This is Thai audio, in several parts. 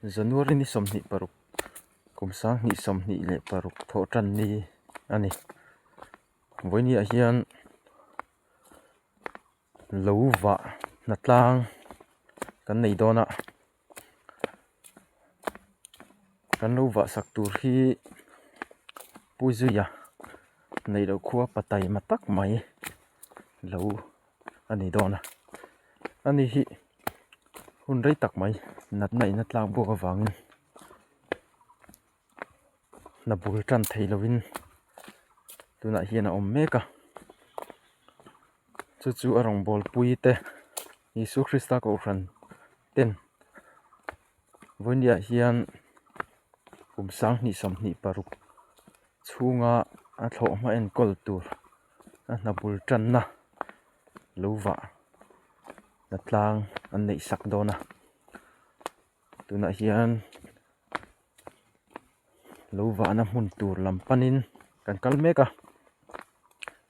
January ni somni paruk kumsang ni somni le paruk thotan ni ani voini a hian lova natlang kan nei dona kan lova saktur hi puizuya nei lo khuwa patai matak mai lo ani dona ani hi hun rei tak mai nat nei natlang bo awangin na bul tan theilovin tuna hian a om meka chu arong bol pui te Yesu Krista ko ran ten vonia hian kumsang ni somni paruk chunga a thlo ma en kol tur a na bul tan na lova natlang an nei sak dona tuna hian lova na mun tur lampanin kan kalmeka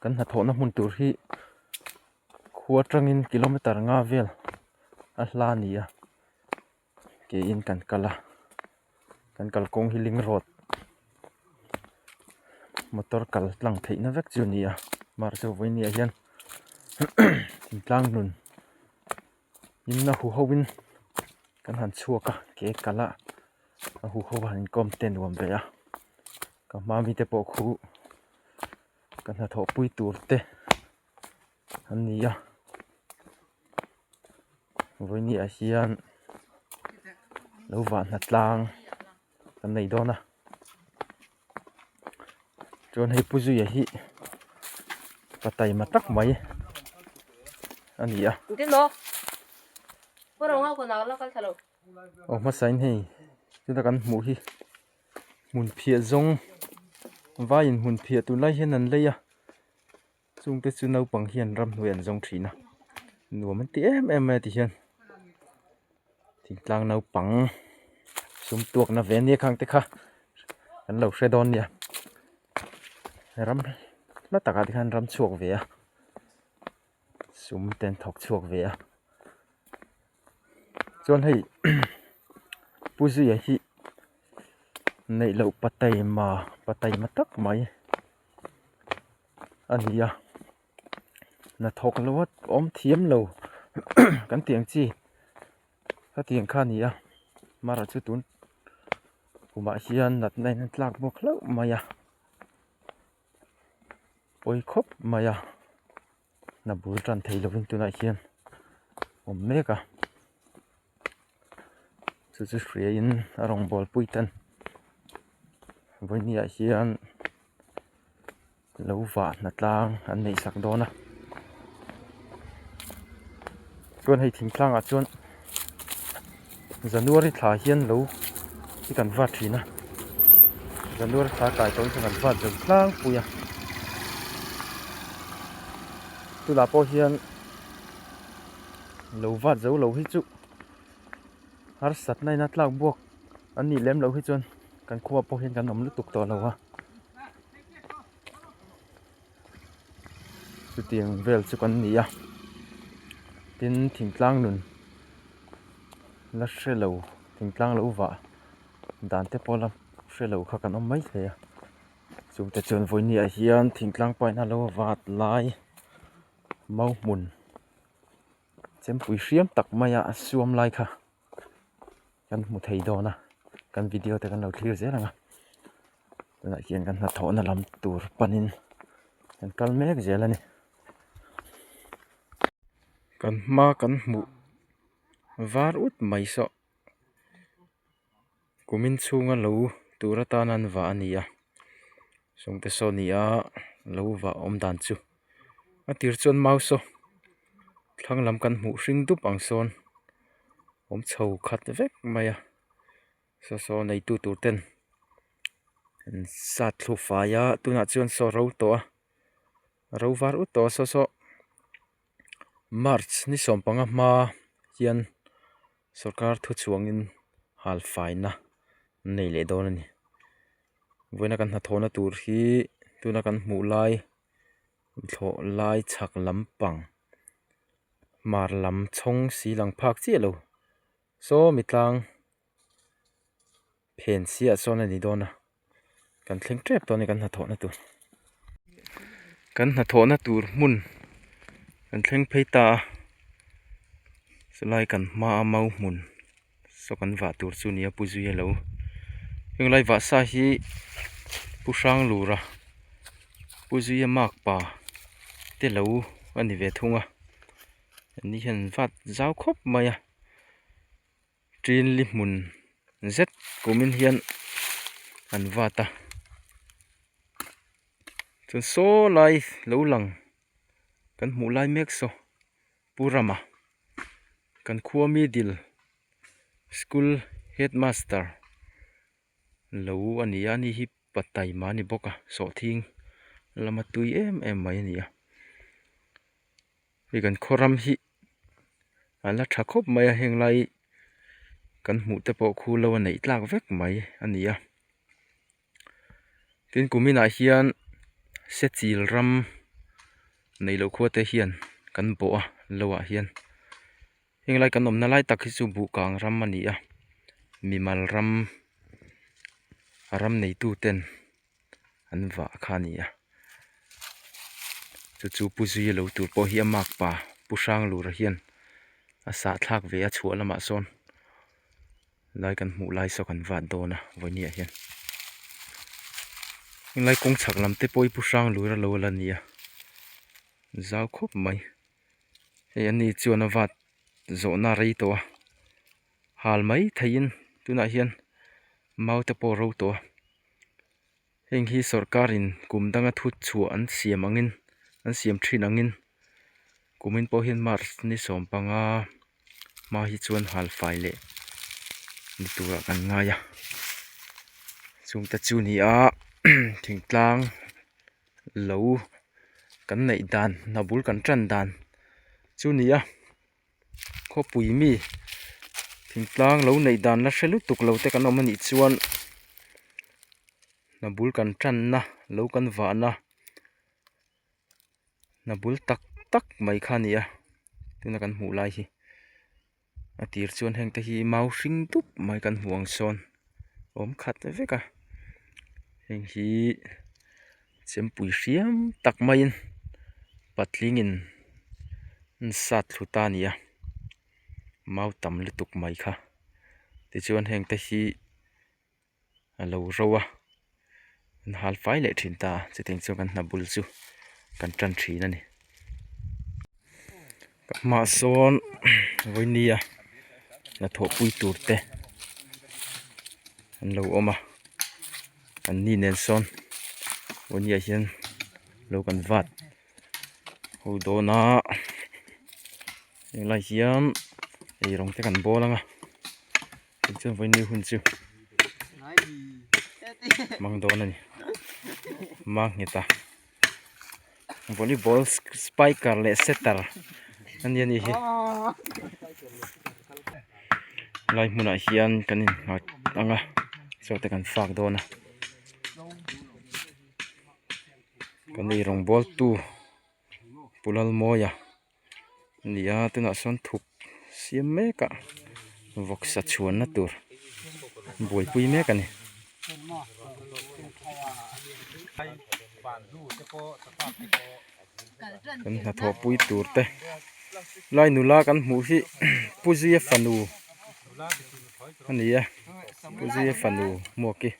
kan na thona mun tur hi khuatrangin kilometer nga vel a hlania ke in kan kal kong hiling road motor kal tlang theina vek chunia mar so voinia hian tlang nun inna hu howin kan han chuaka ke kala a hu howan kom ten wam ve a ka mami te po khu kan ha tho pui tur te ania voini a hian lova natlang kan nei dona chon hei puzu ya hi patai matak mai ania Entendo. Pura nga ko na la kal thalo. o ma sain hei chuta kan mu hi mun phia zong vain mun phia tu lai hian an leia chung te chu nau pang hian ram nuan zong thina nuam ti em ti hian tlang nau pang sum tuak na ve ni khang te kha kan lo hredon nia ram la taka ti khan ram chuak ve a sum ten thok chuak ve a chon hei puzi ya hi nei lo patai ma tak mai ania na thok lowat om thiam lo kan tiang chi ka tiang kha nia mara chu tun kuma hian nat nei tlak bok lo maya oi khop maya na bul tan theilovin tuna hian om meka chu hriain arong bol puitan voinia hian lova natlang an nei sak dona chuan hei thingtlang a chuan January thla hian lo ti kan va thina January thla kai ton kan va jong tlang puya tu la po hian lo va zo lo hi chu har sat nai na tlak buak an ni lem lo hi chuan kan khuwa po hian kan om lu tuk to lo wa chu tiang vel chu kan ni a tin thingtlang nun la hrelo thingtlang lo wa dan te pola hrelo kha kan om mai the chu te chon voini a hian thingtlang pai na lo wat lai mau mun chem pui hriam tak maya suam lai kha kan mu thei dona kan video te kan lo clear zelanga na hian kan na thona lam tur panin kan kal mek zelani kan ma kan mu var ut mai so kumin chunga lo turata nan wa ania songte sonia lo wa om dan chu a tir chon mau so thlang lam kan mu hring dup ang son om chho khat vek maya so nei tu tur ten sat thlu faya tuna chuan so ro to ro var ut to so March ni som panga ma hian sarkar thu chuangin hal faina nei le don ani voina kan na thona tur hi tuna kan mu lai thlo lai chak lampang mar lam chong si lang phak chi lo so mitlang เพนเสียซ้อนอันนี้โดนนะกันเทงเทรบตอนนี้กันหาโถนะตัวกันหาโถนะตัวมุนกันเทงเพตาสลายกันมาเมามุนสกันว่าตัวสุนียปุจุยเหลายังไลว่าซาฮีผู้ช่างลูระปุจุยมากป่าเตเหลาอันนี้เวทุงอ่ะอันนี้เห็นว่าเจ้าครบไหมอ่ะจีนลิมุนเซ็ตกูมินเฮียนอันว่าตาจนโซไลเหลาหลังกันหมู่ไลเมกโซปูรามากันคัวมีดิลสกูลเฮดมาสเตอร์เหลาอันนี้อันนี้ฮิปปัตไตมานี่บอกอ่ะโสทิ้งละมาตุยเอ็มไหมนี่อ่ะกันคอรัมฮิอันละชักคบไหมเฮงไลกันหมู่ตะปอคูเลวันไหนลากเวกไหมอันนี้อ่ะทีนกูมีนายเฮียนเซจิลรัมในโลกวัวเตเฮียนกันโบอ่ะโลวะเฮียนเฮงไลกันนมนาไลตักฮิซูบุกางรัมมันนี้อ่ะมีมัลรัมในตู้เต็นอันว่าคานี้อ่ะจู่ๆปุจุยเหลาตัวปอเฮียมากป่าผู้ช่างลูระเฮียนอาสาทักเวียชัวละมาซอนไล่กันหมู่ไล่สกันวาดโดนะวันนี้เฮียนยังไล่กงฉักลำเตปอยผู้ช่างลูระโลละเนี่ยเจ้าครบไหมเฮียนนี่จวนวาดโจนารีตัวหาลไหมทยินตัวน่ะเฮียนเมาเตปอรูตัวเฮงฮีสรการินกุมดังทุดชัวอันเสียมังินอันเสียมทรีนังินกุมินปอเฮียนมาร์นี่สมปังอามาฮิจวนหาลไฟเล่นี่ตัวกันง่ายจุงตะจูนี่อ่ะ ถึงกลางเหลากันในดานนับบุลกันจันดานจูนี่อ่ะข้อปุยมีถึงกลางเหลาในดานและเชลุตุกเหลาแต่กันเอามันอีจวนนับบุลกันจันนะเหลากันวานะนับบุลตักไม่ขานี่อ่ะตัวนักกันหูไล่ฮีอาทิตย์ชวนแห่งตะฮีเมาสิงตุบไม่กันห่วงซอนอมขัดเวกะแห่งฮีเสียมปุ๋ยเสียมตักไม่ยินปัดลิงินสัตว์ทุตานี่เมาตำลิตุกไม่ค่ะแต่ชวนแห่งตะฮีเรารัวหาลไฟเละถินตาจะถึงชวนกันนับบุลจูกันจันทรีนั่นนี่มาซอนวันนี้นะทบปุยตูดเตะอันเราออกมาอันนี้เนนซอนวันนี้เห็นเรากันวัดหูโดนะยังไรเสียมไอ้รองเตะกันบอลละงะถึงจะวันนี้หุ่นจิ๋วมังโดนนี่มังเงี้ยตาวอลเลย์บอลสไปค์การ์เลสเซตเตอร์อันนี้นี่ไล่มุนเฮียนกันนี่อังอ่ะสอดแต่กันฝากโดนนะกันนี่รองบอลตู้ปุลลโมยะนี่ตัวน่ะส่วนถูกเสียเมกะวอกสัดชวนนะตัวบวยปุยเมกันนี่กันหาทอปุยตูดเตะไล่หนูลากันหมูที่ปุจิเอฟันูอันนี้ปุจิเอฟันูหมวกกี้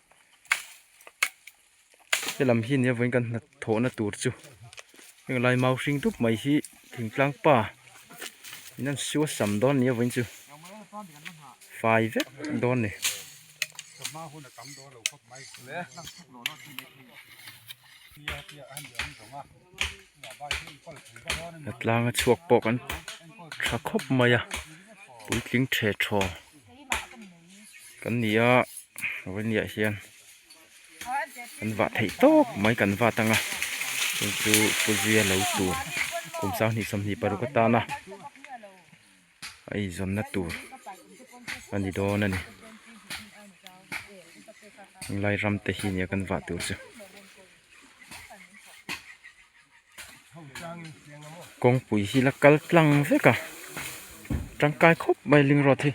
จะลำหินเนี่ยเว้นกันโถนะตูดจูยังไล่เมาสิงทุบไม่ที่ถึงกลางป่านั่นชัวสัมดอนเนี่ยเว้นจูไฟเวกดอนนี่กลางชวกปอกันชักคบมาปุ๋ยทิ้งเทชอกันเนี่ยวันนี้เฮียนกันว่าไถ่โต๊ะไม่กันว่าตั้งคือปุจิเหลาตัวกุมสาวนี่สมนีปรุกตานะไอ้จนนัดตัวอันนี้โดนนั่นนี่ไล่รำเตหินกันว่าตัวสิกองปุ๋ยฮิลักกัลกลังเวกะร่างกายครบใบลิงรอที่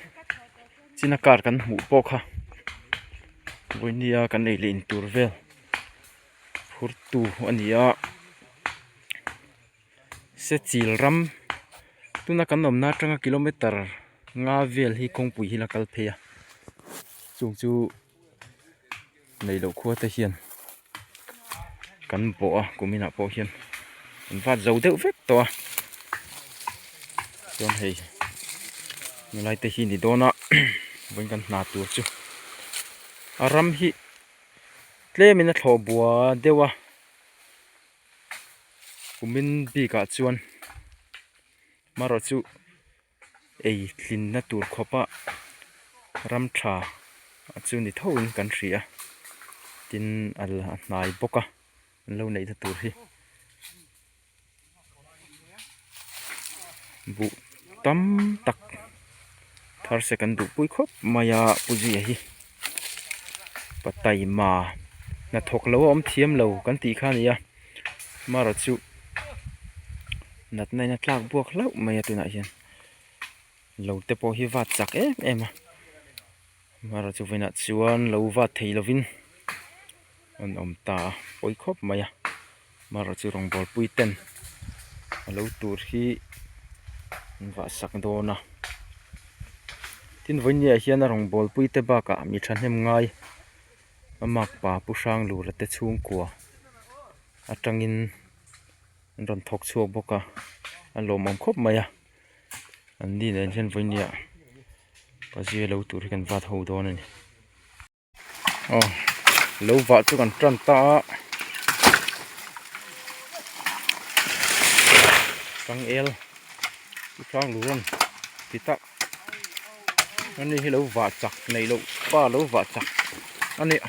จินากาศกันหูโปกค่ะ วันนี้กันไอเลนตูร์เวลพูดตูอันนี้เสจิลรัมตุนักกันนมนาจังกิโลเมตรงาเวลที่คงปุยฮิลักลเพียจุงจูในโลกขั้วตะเฮียนกันโปะกูมีหน้าโปะเฮียนมันฟาดเจ้าเดือดเวกตัวจนให้มีอะไรตะเฮียนที่โดนอ่ะเป็นกันหน้าตัวจูอารมณ์ฮิเล่มินทอบัวเดียวะกูมินบีกาจวนมารอจูไอ้ลินนัตัวขบะรำชาจูนี่เท่ากันเสียจินอัลนายบกะเล่าในตัวที่บุตั้มตักทาร์เซกันดูปุยคบมายาปุจิยะฮีปะไตมาณทกเลวอมเทียมเลวกันตีข้านี่มารจูนัดในนัดลากบวกเลวมายาตัวไหนเช่นเลวเตปอฮีวัดจักเอ็มมารจูวินัดชวนเลววัดเทลวินอันอมตาปุยคบมายามารจูรองบอลปุยเต็นเลวตัวที่วัดสักโดนะทินวันนี้เฮียนรองบอลปุยเตบากะมีชันเฮมง่ายมักป่าผู้ช่างหลูและเตช่วงกัวอาจังอินรอนทกชัวบกะอันลมอมคบมายะอันนี้เนี่ยเช่นวันนี้ก็จะเลวตัวที่กันวัดหูโดนนี่อ๋อเลววัดตัวกันจันตาจังเอลผู้ช่างหลูรอนติตะอันนี้ให้เลววัดจักในเลวป้าเลววัดจักอันนี้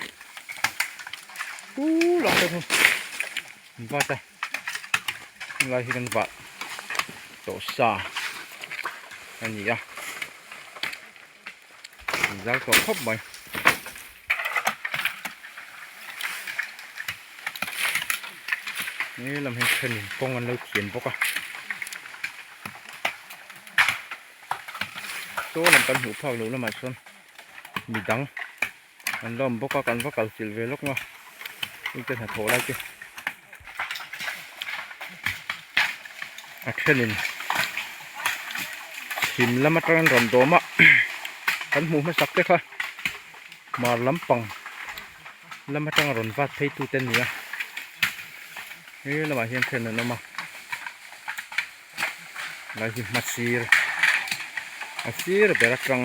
หลังจากนั้นวัดจ้ะอะไรที่กันวัดตัวซาอันนี้จะตัวครบไหมนี่ลำเห็นเช่นป้องกันเราเขียนพวกตัวลำกันหูพักหรือลำมันส่วนมีดังอันล้อมพวกกันพวกกันสิลเวลกเนาะนี่จะหาโถอะไรกันอักเสนินหิมละมาตรังรอนโดมะกันหมูมาสักเด้ค่ะมาลำปังละมาตรังรอนวัดเพย์ตูเต็นเนี่ยนี่ละมาเห็นเช่นนั้นมาลายมาซีร์เบรักรัง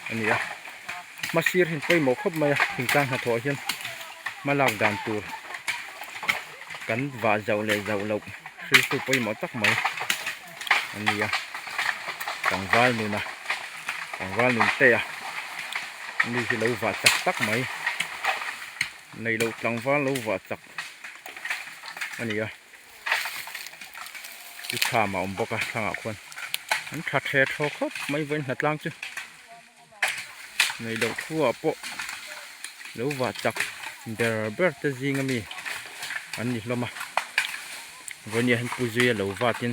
อันนี้มาซีร์เห็นไปหมกครบมาถึงกลางหาโถเห็นมาลากด่านตัวกันว่าเจ้าเลยเจ้าเราซื้อตัวไปหมดตักไหมอันนี้ต่างวันนู่นนะต่างวันนู่นเตะนี่คือเราว่าจักตักไหมในเราต่างวันเราว่าจักอันนี้ที่ข้ามาอมบกทางคนอันทัดเททอครับไม่เว้นหัดล่างจ้ะในเราทั่วโปะเราว่าจักเดอร์เบิร์ตจิงมีอันนี้เรามาวันนี้เห็นปุจุยเราว่าทิน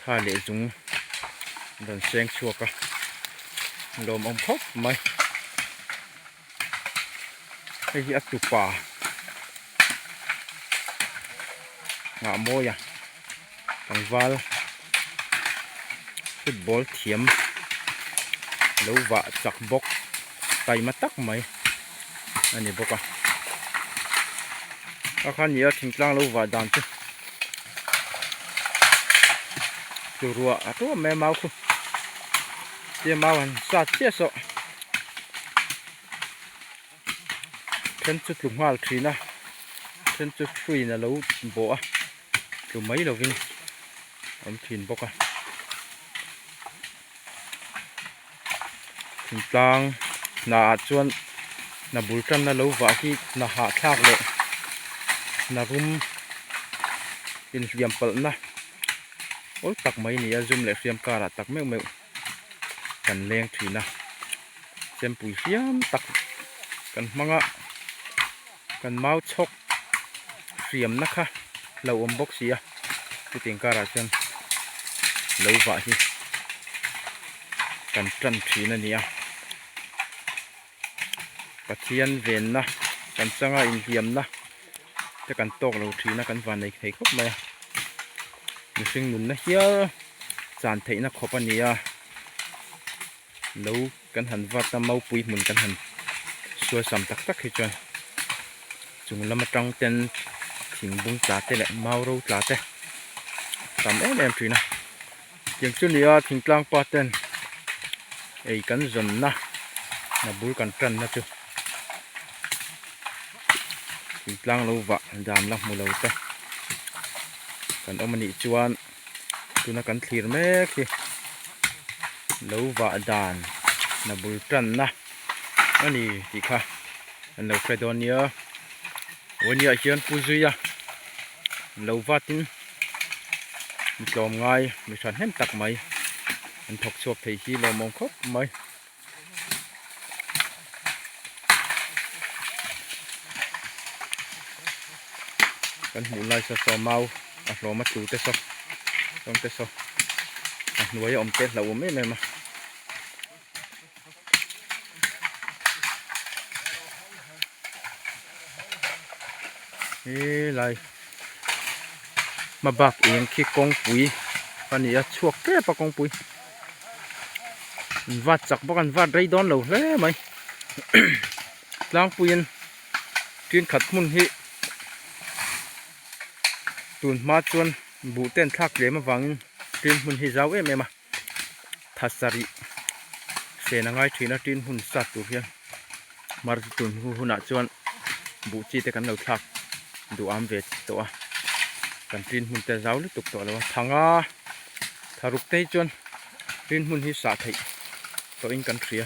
ท่าเลี้ยจุงดันเสียงชัวกะลมอมพบไหมไอ้ที่อัตุป่างาโมยตังวาลฟุตบอลเทียมเราว่าจักบกไตมาตักไหมอันนี้บกอาคารนี้ทิ้งกลางเราว่าดันจ้ะจูรัวตัวแม่เมาคุเจ้าเมาหันสัตว์เจ้าสะเช่นจุดหลุมหัวทีนะเช่นจุดฟุยนะเราบ่หลุมไม่เราวินผมทิ้งบกทิ้งกลางน่าชวนน่าบุญกันน่าเราว่าที่น่าหาทากเลยนารุมอินเสียมเปิลนะโอ้ตักไม่เนี่ยจุ่มเหล็กเสียมการะตักแมวกันเลี้ยงทีนะเสียมปุ๋ยเสียมตักกันมังกันเมาชกเสียมนะคะเราอมบกเสียที่เตียงการะจันเราว่าที่กันจันทีนั่นเนี่ย ปะเทียนเวนนะกันสังอินเทียมนะจะกันตกเราทีนะกันวันในไทยครบไหมมีสิ่งหนุนนะเฮียจานไทยนะครบอันนี้แล้วกันหันวัดตะเมาปุยเหมือนกันหันชัวสามตักให้จอยจุงละมาจังเต็นถิงบุ้งจ่าเตะแหละเมาเราจ่าเตะตามแอมทีนะอย่างช่วงนี้ถิงกลางปาเต็นไอ้กันจนนะบุลกันกันนะจูถิงกลางเราวะดามลักมูเราเตะกันเอามันอีจวนตัวนักกันคลีร์แม่คือเราวะดานบุลกันนะอันนี้ดีค่ะอันเราเคยโดนเยอะวันนี้เชียนปุจุยเราวะตินมีจอมง่ายมีฉันเห็นตักไหมมันถกชวบไทยที่เรามองครบไหมกันหูลายสะสมเมาเรามาจูเตะซอต้องเตะซอหน่วยอมเตะเราไม่มาไรมาบักเองขี้กองปุ๋ยปันนี้ช่วงแก่ปะกองปุ๋ยวัดจักบักันวัดไรดอนเราเลยไหม ล้างปุ๋ยกินขัดมุนฮิตุนมาจวนบูเต้นทักเลยมาวังกินมุนฮิเจ้าเอ็มมาทัศริเสนังไงทีน่ากินหุ่นสัตว์ตัวเพียงมาตุนหุ่นจวนบูจีแต่กันเราทักดูอัมเวทตัวกันกินหุ่นแต่เจ้าหรือตุกตัวแล้วทางทารุกเตจวนกินหุ่นฮิสัตว์ตัวอิงกันเคลีย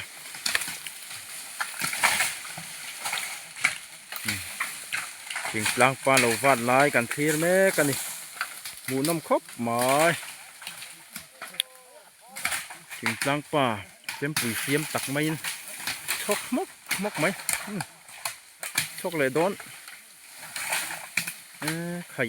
ถึงกลางปลาเราวาดลายกันเคลียแม่กันนี่หมูน้ำครบหมายถึงกลางปลาเต็มปุ๋ยเสียมตักไม่ชกมกไหมชกเลยโดนไข่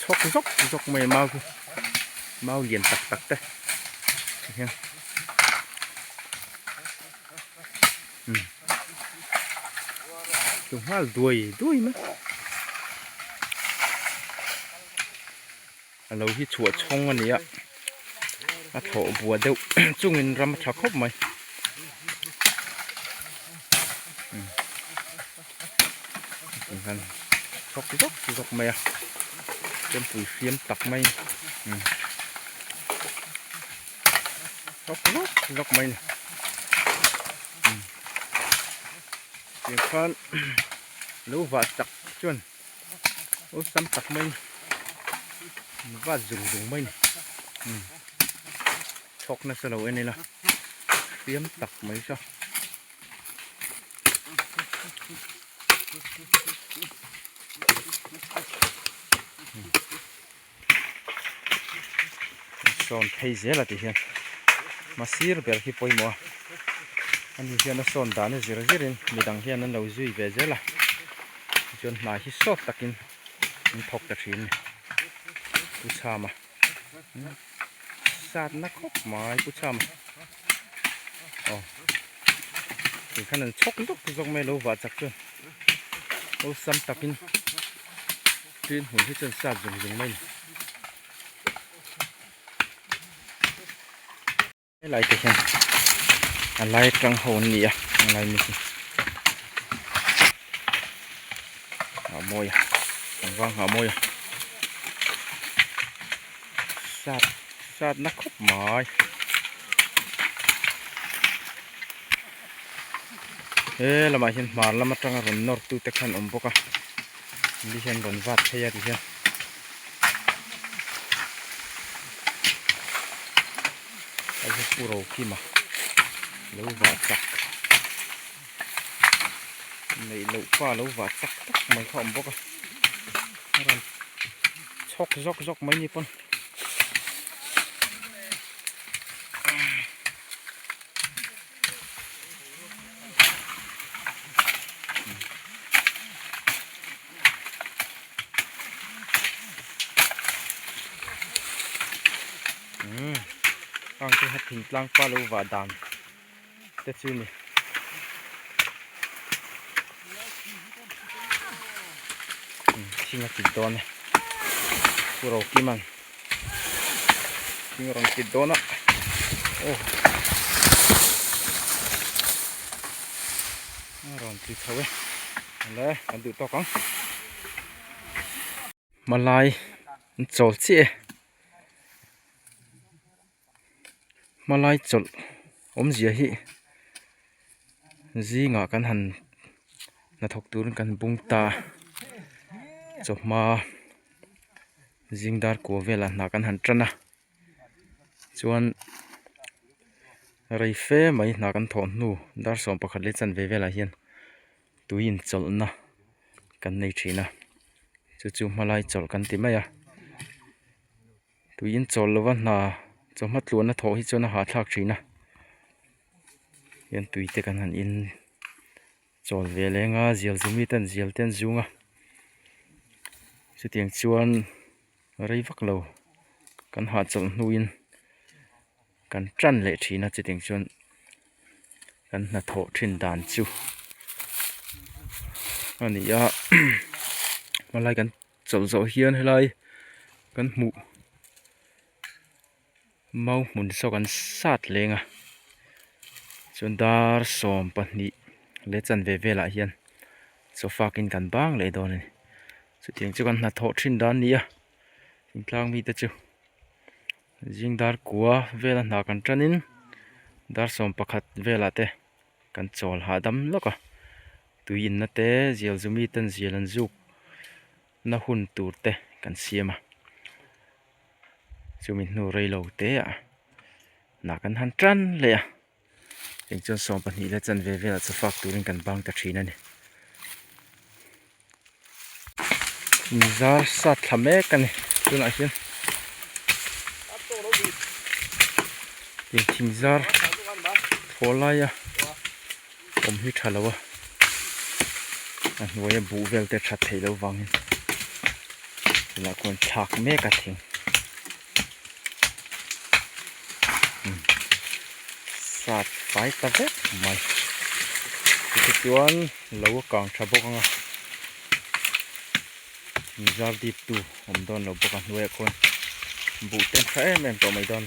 ชกไม่เมาเหรียญตักเต้เห็นจุงว่าด้วยมั้ยเราที่ฉวดช่องอันนี้โถบัวเดียวจุงเงินรำชักครบไหมกันชกไหมเป็นปุ๋ยเฟียมตักไหมชกไหมเดี๋ยวก่อนรู้ว่าจักจวนโอ้ซ้ำตักไหมว่าจุงไหมชกนะสโลว์นี่ล่ะเฟียมตักไหมจ้ะส่วนไทยเจล่ะที่เห็นมาซีร์เบลที่ปอยมัวอันนี้เห็นส่วนด้านนี้จีรินมีดังเห็นนั้นเราจุยเบเจล่ะจนมาที่สดตักินมันทกตะชินผู้ชามาสาดนักคบหมายผู้ชามาอ๋อถึงขนาดชกไม่รู้ว่าจักจนโอ้ซ้ำตักินกินหุ่นที่จนสาดจุงไม่อะไรกันเนี่ยอะไรกลางโหนนี่อะอะไรนี่สิหาโมยว่างหาโมยสาดนักคบหมายละมาเห็นมาละมาจังรนนอร์ตุเตขันอมปกะดิฉันรนวัดเทียดิฉันเอาผู้เราขี้มาแล้ววัดจักในลูกป้าแล้ววัดจักตักไม่เข้าอมปกะชกไม่นี่ปน ฟังที่หัดทิ้งตลังปลาลูวาดามแต่ชื่อนี่ชิงกินตัวเนี่ยกูเรากินมันชิงเรากินตัวนะโอ้ร้อนติดเขาเว้ยเลยกันดูต่อกันมาลายจอดเสียมาลายจอดเสียฮีจีงากันหันนาทกตูนกันบุงตาจบมาจิงดาร์กัวเวลานากันหันจันนะส่วนไรเฟ่ไม่นากันถอนนูดาร์สอมประคัดเล็ดจันเวลาเฮียนตุยินจอดนะกันในทีนะจู่ๆมาลายจอดกันติไหมอะตุยินจอดแล้ววันน่าจะมัดล้วนนะโถที่จนหาทักทีนะยันตุยเตกันหันอินจอดเวลงาเจียลจุมีตันเจียลเต้นจุงอ่ะสุดที่ชวนไรวักเรากันหาจอดนูอินกันจันเละทีนะจุดที่ชวนกันนะโถทิ้นด่านจูอันนี้ยะ มาไล่กันจอดเฮียนให้ไล่กันหมู่เมาหมุนโซกันซาดเลงอ่ะจนดาร์สอมปนี่เล็ดจันเวลาเฮียนโซฟากินกันบ้างเลยตอนนี้สุดที่จุกันนัดโทษทิ้งด้านนี้อ่ะทิ้งกลางมีแต่จูจิงดาร์กัวเวลาหนักกันจันนินดาร์สอมประคัดเวลาเตะกันโจลหาดำแล้วก็ตุยินนะเตะเจียลจุมีตันเจียลันจุกน่าหุ่นตูดเตะกันเสียมาจุมินูเรโลเตะนักกันหันจันเลยอ่ะยังจนสองปันนี้แล้วจันเวลาจะฝากตัวเล่นกันบ้างแต่ทีนั่นเนี่ยมีซาร์สัตว์ทำเองกันเนี่ยตัวไหนเช่นยังทิ้งซาร์โถลายอ่ะผมฮิตฮัลโหลอ่ะอันนี้บูเวลเตชัดเทลวังแล้วคนชักเมกะทิ้งสัตว์ไฟตะเวทไม่ที่ชวนเรากางชาบกันอ่ะมีจอบดิบตูผมโดนเราบกันด้วยคนบูเต้นแค่แม่งตัวไม่โดน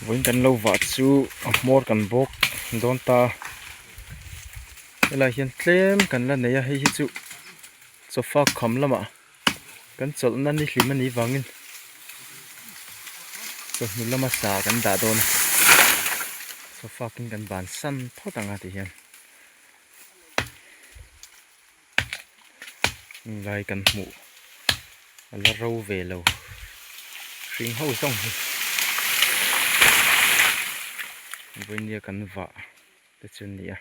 วิ่งกันเราวัดซูมอร์กันบกโดนตาเวลาเห็นเคลมกันแล้วเนี่ยให้ฮิจูโซฟาคำละมากันจดนั่นนี่ลิมันนี่วังอินจดนี่ละมาสากันด่าโดนโซฟากินกันบานสั้นพอต่างกันที่เห็นไล่กันหมู่แล้วเราเวลาสิงห์ส่งวันนี้กันว่าแต่จนเนี่ย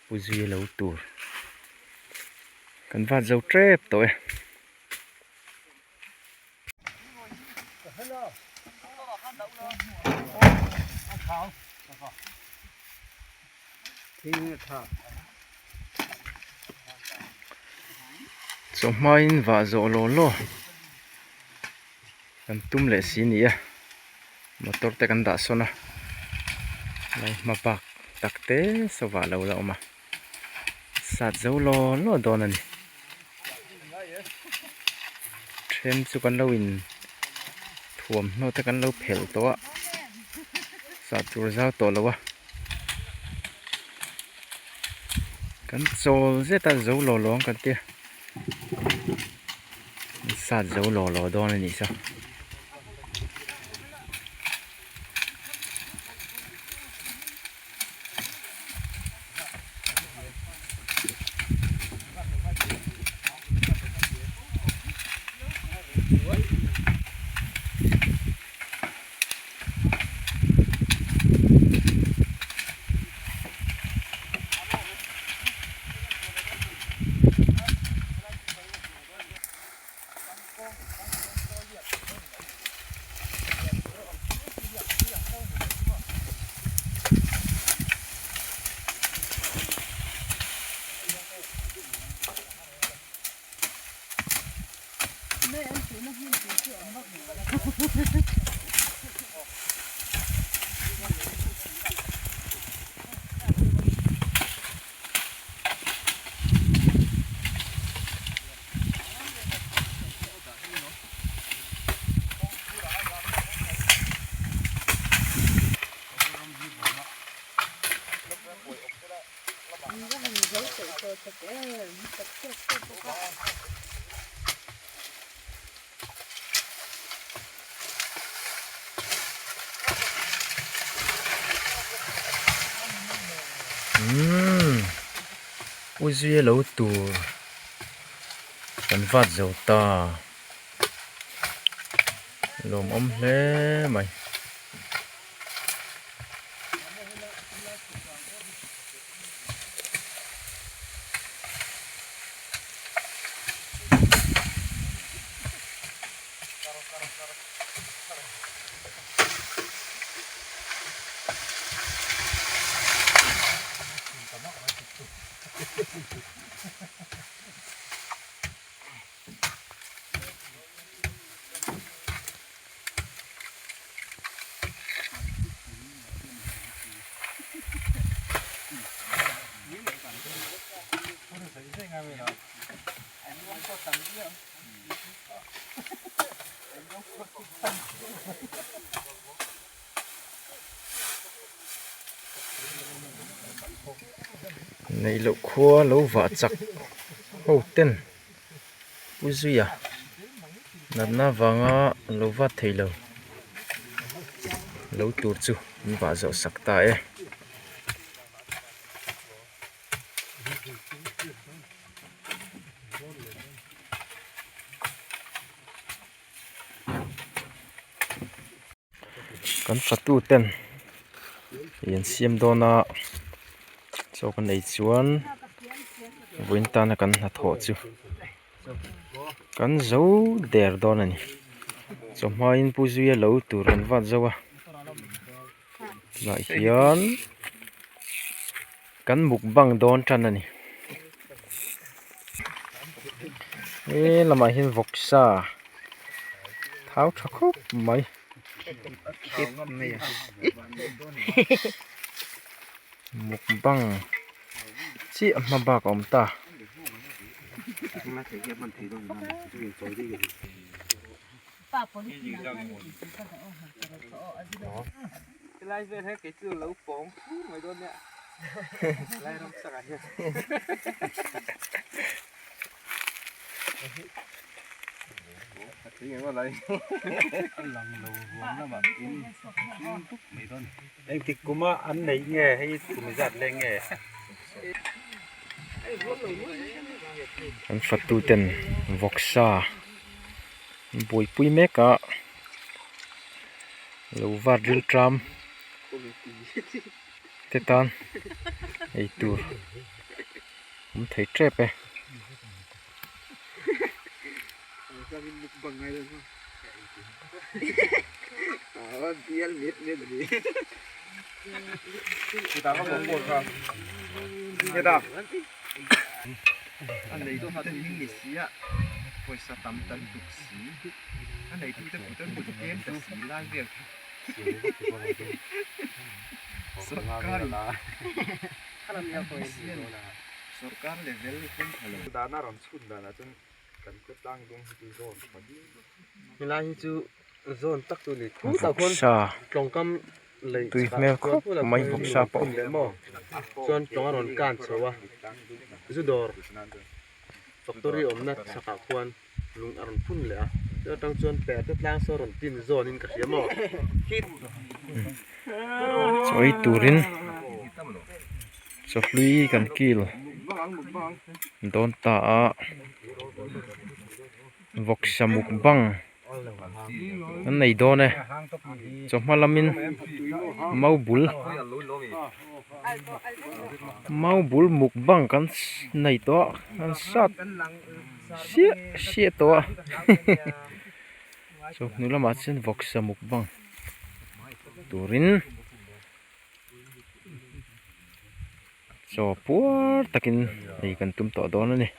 ผู้ช่วยเราตัวกันว่าจะเจ็บตัวสมัยว่าจะโลโลกันตุ้มเลสีนี่อ่ะมาตรแต่กันด่าสนะเลยมาปักตักเตะสว่าเราออกมาสัตว์จะโลโลโดนนี่เทรนสุกันเราอินถ่วมโนแต่กันเราเผลตัวสัตว์จูเจ้าตัวแล้ววะกันโจเจตันจะโลร้องกันเตี้ยสัตว์จะโลโดนนี่ซะ Ui duy lâu tù Cần vạt dầu ta Lồm ôm lé mày Này lộ khua lâu vả chắc hô tên Ui duy à Nằm na vàng á lâu vả thầy lâu Lâu tụt chú Vả dạo sắc ta ế Cần phát tụ tên Yên xiêm đô na Cho con này chuan Vinh ta na cần hạt hộ chú Cần dấu đèr đô na nì Cho mà in bù duy lâu tù rần vạt dấu à Lại hiền Cần mục bằng đôn chân na nì Ê là mà hiền vọc xa Tháo cho khúc mày Mục bằng Chị mà bạc ông ta Lai về thế cái chữ lấu phóng mấy đôi nè lai không sợ nhá cái gì mà lấy lòng lầu vốn nó mà mấy đôi anh thì cũng mà ăn lấy nghề hay cũng giặt lên nghề Anh phát tụ tên vọc xa Bùi bùi mê cả Lâu vạt rìl tram Thế tan Ê tù Không thấy trép ê Kita có một không? Kita. Anh này tôi phát hiện lịch sử ạ. Hồi sa tắm tận tục sử. Anh này tôi một game tập sử lai việc. Sarkar. Sarkar level pun hello. Dana ron sun dana chun kan ko tang dong hi zone. Lai chu zone tak tu ni thu ta Vọc kon xa trong cam lấy Tùy mèo khóc Mấy vọc xa bỏ chuan trong ron kan chawa zu dor factory omna saka kwan lung aron phun le a cho tang chuan pe te tlang so ron tin zone in ka hiamo hit Cho ý tù rin Cho lui gần kìl Đôn ta á Vọc xa mục băng Anh này đô nè Cho mà làm in Mau bul mục băng Kan này đó Kan sát Xie đó Cho nụ làm xin vọc xa mục băng Tù rin Cho búa takin Này cần tùm tỏ đó nè